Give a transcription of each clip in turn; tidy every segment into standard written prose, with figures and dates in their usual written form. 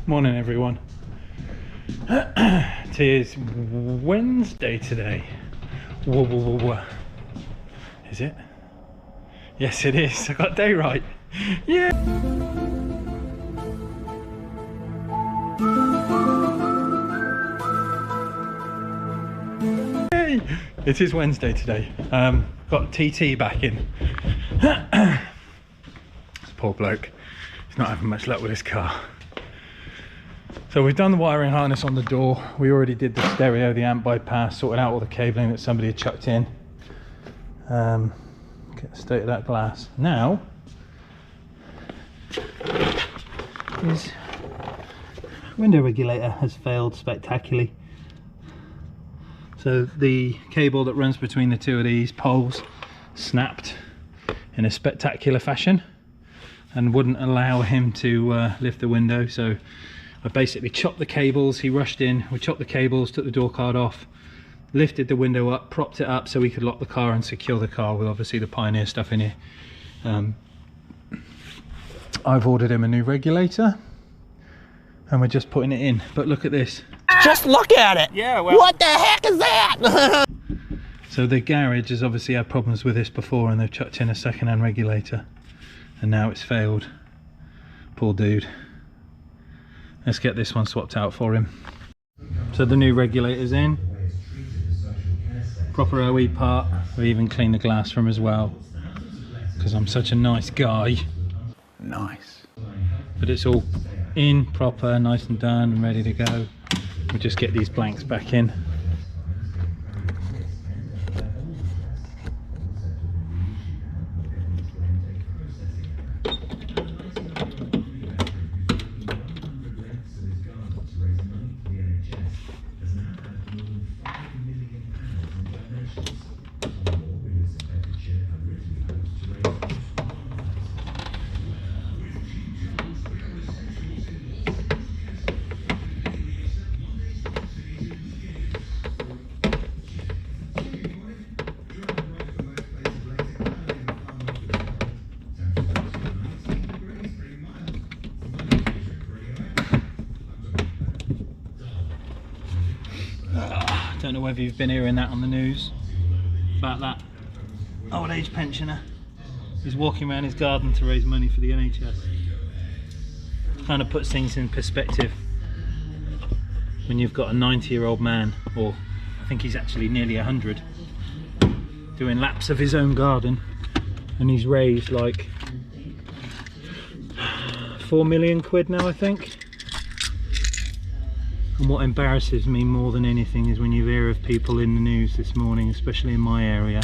Morning everyone. It is Wednesday today. Whoa, whoa, whoa, whoa. Is it? Yes it is. I got day right. Yeah. Hey! It is Wednesday today. Got TT back in. This poor bloke. He's not having much luck with his car. So we've done the wiring harness on the door. We already did the stereo, the amp bypass, sorted out all the cabling that somebody had chucked in. Get the state of that glass. Now, his window regulator has failed spectacularly. So the cable that runs between the two of these poles snapped in a spectacular fashion and wouldn't allow him to lift the window. So I basically chopped the cables. He rushed in, we chopped the cables, took the door card off, lifted the window up, propped it up so we could lock the car and secure the car with obviously the Pioneer stuff in here. I've ordered him a new regulator and we're just putting it in, but look at this. Just look at it! Yeah, well, what the heck is that? So the garage has obviously had problems with this before and they've chucked in a second-hand regulator and now it's failed. Poor dude. Let's get this one swapped out for him. So the new regulator's in. Proper OE part. I've even cleaned the glass from as well, because I'm such a nice guy. Nice. But it's all in, proper, nice and done and ready to go. We'll just get these blanks back in. Don't know whether you've been hearing that on the news about that old age pensioner. He's walking around his garden to raise money for the NHS. Kind of puts things in perspective when you've got a 90-year-old man, or I think he's actually nearly 100, doing laps of his own garden, and he's raised like 4 million quid now, I think. And what embarrasses me more than anything is when you hear of people in the news this morning, especially in my area,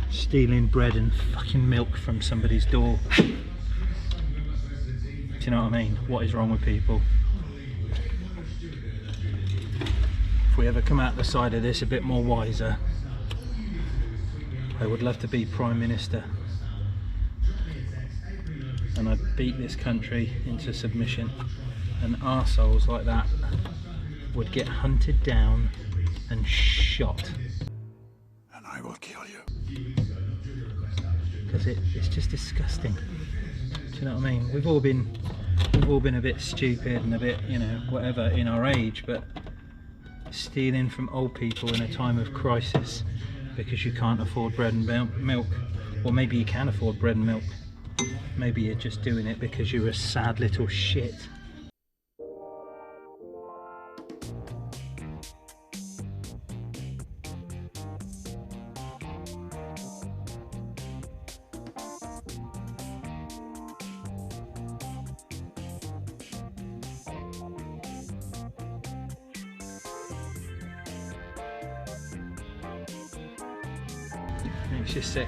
stealing bread and fucking milk from somebody's door. Do you know what I mean? What is wrong with people? If we ever come out the side of this a bit more wiser, I would love to be Prime Minister. And I'd beat this country into submission. And arseholes like that would get hunted down and shot. And I will kill you. Because it's just disgusting. Do you know what I mean? We've all been a bit stupid and a bit, you know, whatever in our age, but stealing from old people in a time of crisis because you can't afford bread and milk, or maybe you can afford bread and milk. Maybe you're just doing it because you're a sad little shit. Makes you sick.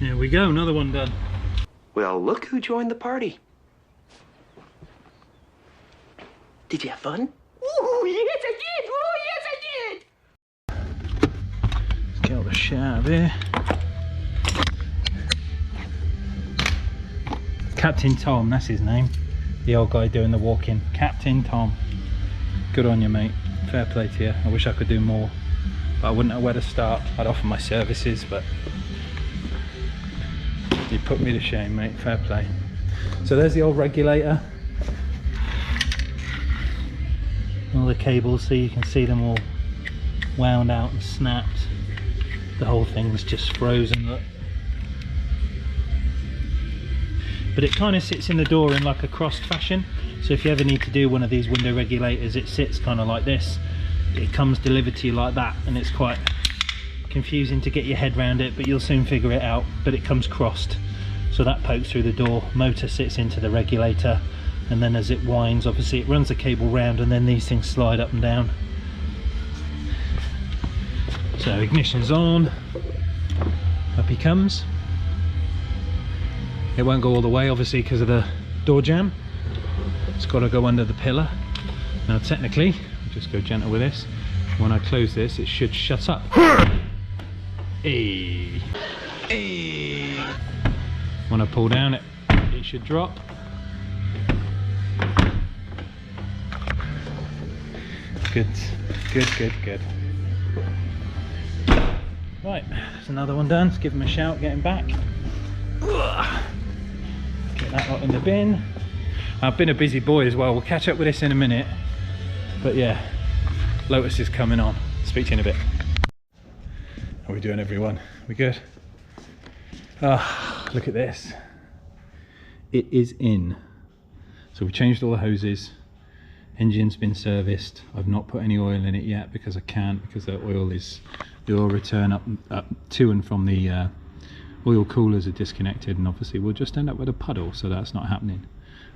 There we go, another one done. Well, look who joined the party. Did you have fun? Ooh, yes, I did. Oh, yes, I did. Let's get all the shit out of here. Captain Tom, that's his name. The old guy doing the walking. Captain Tom. Good on you, mate. Fair play to you. I wish I could do more, but I wouldn't know where to start. I'd offer my services, but you put me to shame, mate. Fair play. So there's the old regulator. All the cables, so you can see them all wound out and snapped. The whole thing's just frozen, look. But it kind of sits in the door in like a crossed fashion, so if you ever need to do one of these window regulators, it sits kind of like this. It comes delivered to you like that, and it's quite confusing to get your head around it, but you'll soon figure it out. But it comes crossed, so that pokes through the door, motor sits into the regulator, and then as it winds, obviously it runs the cable round, and then these things slide up and down. So ignition's on, up he comes. It won't go all the way, obviously, because of the door jamb. It's got to go under the pillar. Now technically, I'll just go gentle with this. When I close this, it should shut up. Hey. Hey. When I pull down, it should drop. Good, good, good, good. Right, there's another one done. Let's give him a shout, get him back. Get that lot in the bin. I've been a busy boy as well. We'll catch up with this in a minute. But yeah, Lotus is coming on. Speak to you in a bit. How are we doing, everyone? We good? Ah, look at this. It is in. So we changed all the hoses. Engine's been serviced. I've not put any oil in it yet because I can't, because the oil return up to and from the oil coolers are disconnected, and obviously we'll just end up with a puddle, so that's not happening.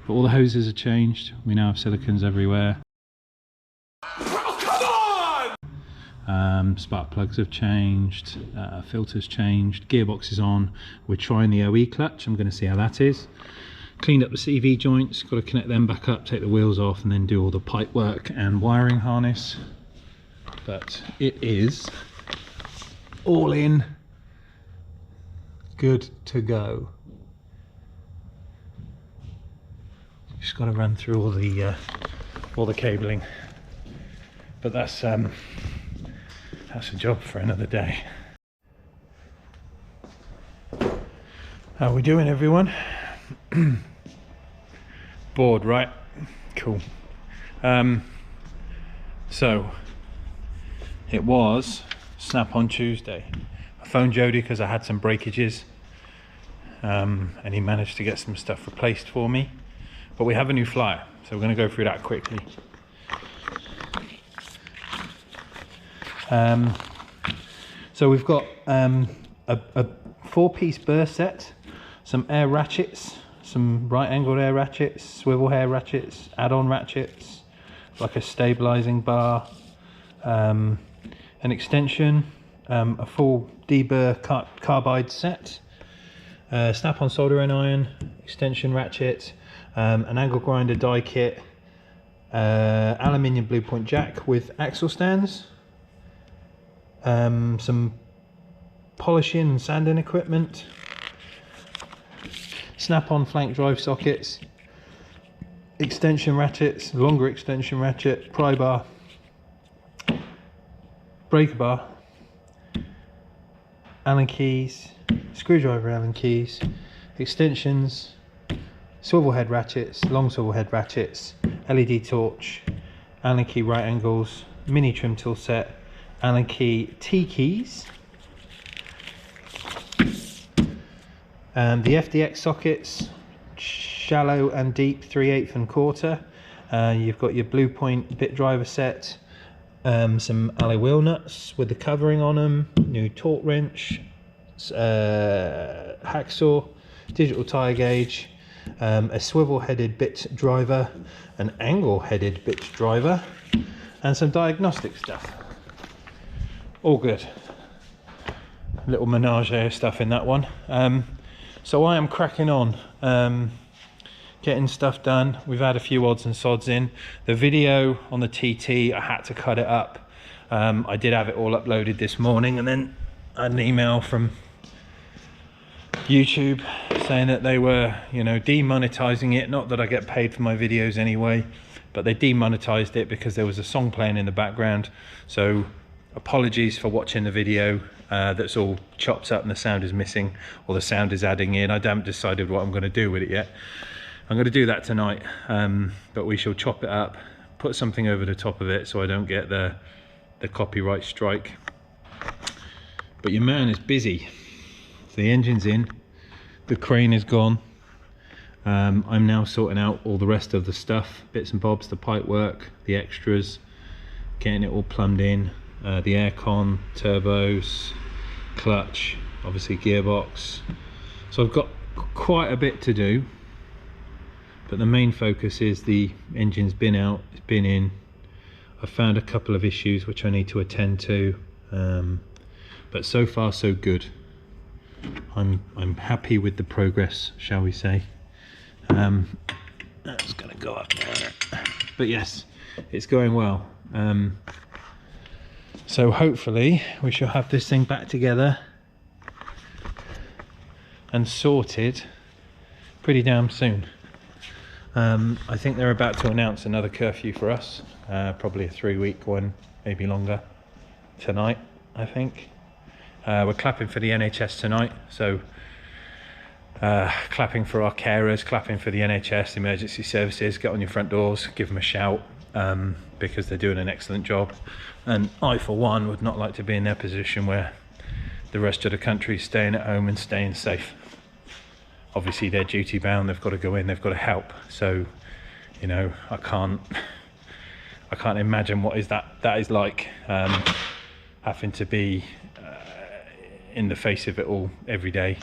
But all the hoses are changed. We now have silicons everywhere. Oh, come on! Spark plugs have changed, filters changed, gearbox is on. We're trying the OE clutch. I'm going to see how that is. Cleaned up the CV joints, got to connect them back up, take the wheels off, and then do all the pipe work and wiring harness. But it is all in, good to go. Just got to run through all the cabling, but that's a job for another day. How are we doing, everyone? Bored, right? Cool. So it was Snap on Tuesday. I phoned Jody because I had some breakages, and he managed to get some stuff replaced for me. But we have a new flyer, so we're going to go through that quickly. So we've got a 4-piece burst set, some air ratchets, some right-angled air ratchets, swivel hair ratchets, add-on ratchets, like a stabilizing bar, an extension, a full deburr carbide set, snap-on soldering iron, extension ratchet, an angle grinder die kit, aluminium blue point jack with axle stands, some polishing and sanding equipment, snap-on flank drive sockets, extension ratchets, longer extension ratchet, pry bar, breaker bar, Allen keys, screwdriver Allen keys, extensions, swivel head ratchets, long swivel head ratchets, LED torch, Allen key right angles, mini trim tool set, Allen key T keys, the FDX sockets, shallow and deep 3/8 and quarter. You've got your blue point bit driver set, some alloy wheel nuts with the covering on them, new torque wrench, hacksaw, digital tyre gauge, a swivel headed bit driver, an angle headed bit driver, and some diagnostic stuff. All good. little menage of stuff in that one. So I am cracking on, getting stuff done. We've had a few odds and sods in. The video on the TT, I had to cut it up. I did have it all uploaded this morning, and then I had an email from YouTube saying that they were, you know, demonetizing it. Not that I get paid for my videos anyway, but they demonetized it because there was a song playing in the background. So apologies for watching the video that's all chopped up and the sound is missing, or the sound is adding in. I haven't decided what I'm going to do with it yet. I'm going to do that tonight, but we shall chop it up, put something over the top of it so I don't get the copyright strike. But your man is busy. So the engine's in, the crane is gone. I'm now sorting out all the rest of the stuff, bits and bobs, the pipe work, the extras, getting it all plumbed in, the aircon, turbos, clutch, obviously gearbox. So I've got quite a bit to do, but the main focus is the engine's been out, it's been in. I found a couple of issues which I need to attend to, but so far so good. I'm happy with the progress, shall we say. That's gonna go up there, but yes, it's going well. So hopefully we shall have this thing back together and sorted pretty damn soon. I think they're about to announce another curfew for us, probably a 3-week one, maybe longer, tonight, I think. We're clapping for the NHS tonight, so clapping for our carers, clapping for the NHS, the emergency services. Get on your front doors, give them a shout, because they're doing an excellent job. And I, for one, would not like to be in their position where the rest of the country is staying at home and staying safe. Obviously they're duty bound, they've got to go in, they've got to help. So, you know, I can't imagine what that is like, having to be in the face of it all every day.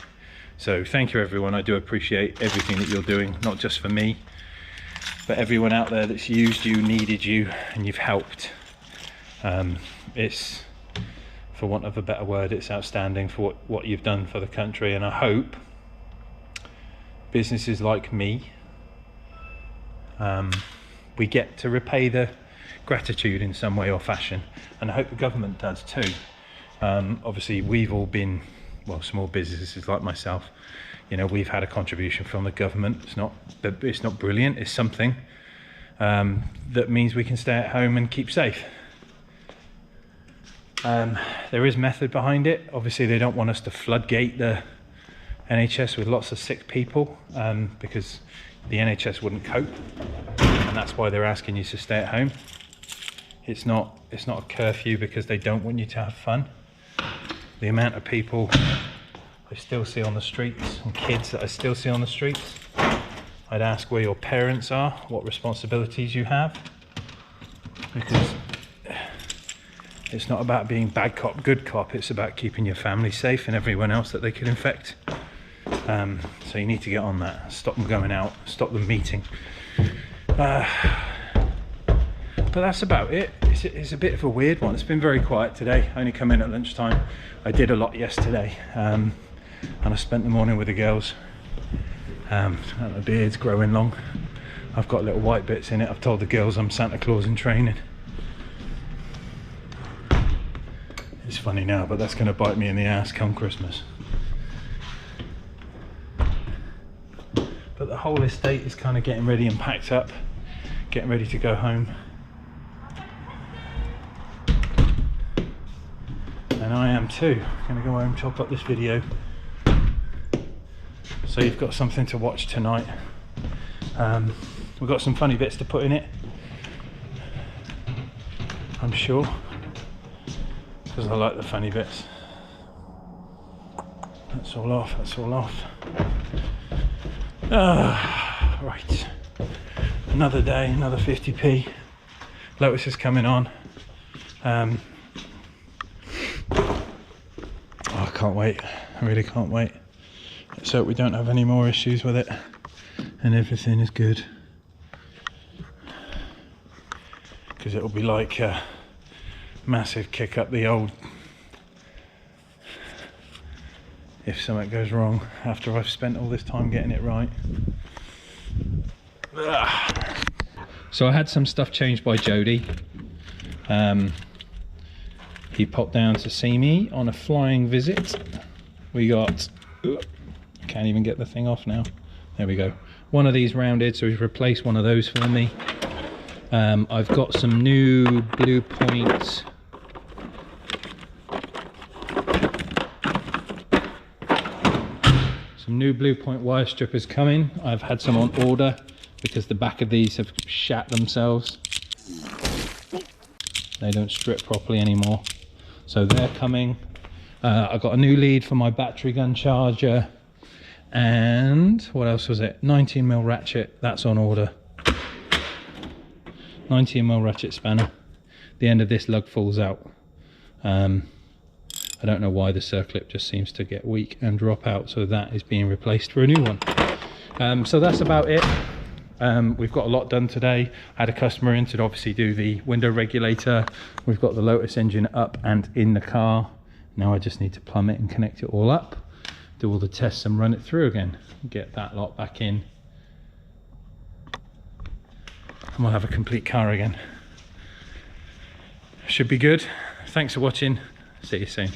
So thank you everyone, I do appreciate everything that you're doing, not just for me, but everyone out there that's used you, needed you, and you've helped. It's, for want of a better word, it's outstanding for what you've done for the country, and I hope businesses like me, we get to repay the gratitude in some way or fashion, and I hope the government does too. Obviously we've all been, well, small businesses like myself, you know, we've had a contribution from the government. It's not brilliant, it's something that means we can stay at home and keep safe. There is method behind it. Obviously they don't want us to floodgate the NHS with lots of sick people, because the NHS wouldn't cope, and that's why they're asking you to stay at home. It's not a curfew because they don't want you to have fun. The amount of people I still see on the streets, and kids that I still see on the streets, I'd ask where your parents are, what responsibilities you have, because it's not about being bad cop, good cop, it's about keeping your family safe and everyone else that they could infect. So you need to get on that, stop them going out, stop them meeting. But that's about it. It's a bit of a weird one. It's been very quiet today. I only come in at lunchtime. I did a lot yesterday, and I spent the morning with the girls. My beard's growing long. I've got little white bits in it. I've told the girls I'm Santa Claus in training. It's funny now, but that's going to bite me in the ass come Christmas. But the whole estate is kind of getting ready and packed up, getting ready to go home. And I am too. I'm going to go home, chop up this video, so you've got something to watch tonight. We've got some funny bits to put in it, I'm sure, because I like the funny bits. That's all off, that's all off. Right, another day, another 50p. Lotus is coming on. Oh, I can't wait, I really can't wait. Let's hope we don't have any more issues with it and everything is good, because it'll be like a massive kick up the old if something goes wrong after I've spent all this time getting it right. Ugh. So I had some stuff changed by Jody. He popped down to see me on a flying visit. We got, can't even get the thing off now. There we go. One of these rounded, so he's replaced one of those for me. I've got some new Blue Point wire strippers coming. I've had some on order because the back of these have shat themselves. They don't strip properly anymore. So they're coming. I got a new lead for my battery gun charger. And what else was it? 19mm ratchet, that's on order. 19mm ratchet spanner. The end of this lug falls out. I don't know why the circlip just seems to get weak and drop out, so that is being replaced for a new one. So that's about it. We've got a lot done today. I had a customer in to obviously do the window regulator. We've got the Lotus engine up and in the car. Now I just need to plumb it and connect it all up, do all the tests and run it through again, get that lot back in, and we'll have a complete car again. Should be good. Thanks for watching. See you soon.